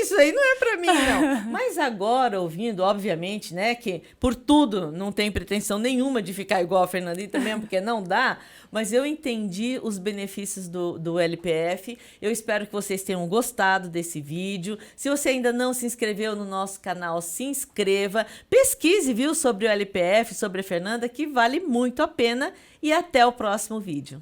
isso aí não é para mim, não. Mas agora, ouvindo, obviamente, né, que por tudo não tem pretensão nenhuma de ficar igual a Fernandita mesmo, porque não dá, mas eu entendi os benefícios do LPF. Eu espero que vocês tenham gostado desse vídeo. Se você ainda não se inscreveu no nosso canal, se inscreva, pesquise, viu, sobre o LPF, sobre a Fernanda, que vale muito a pena. E até o próximo vídeo.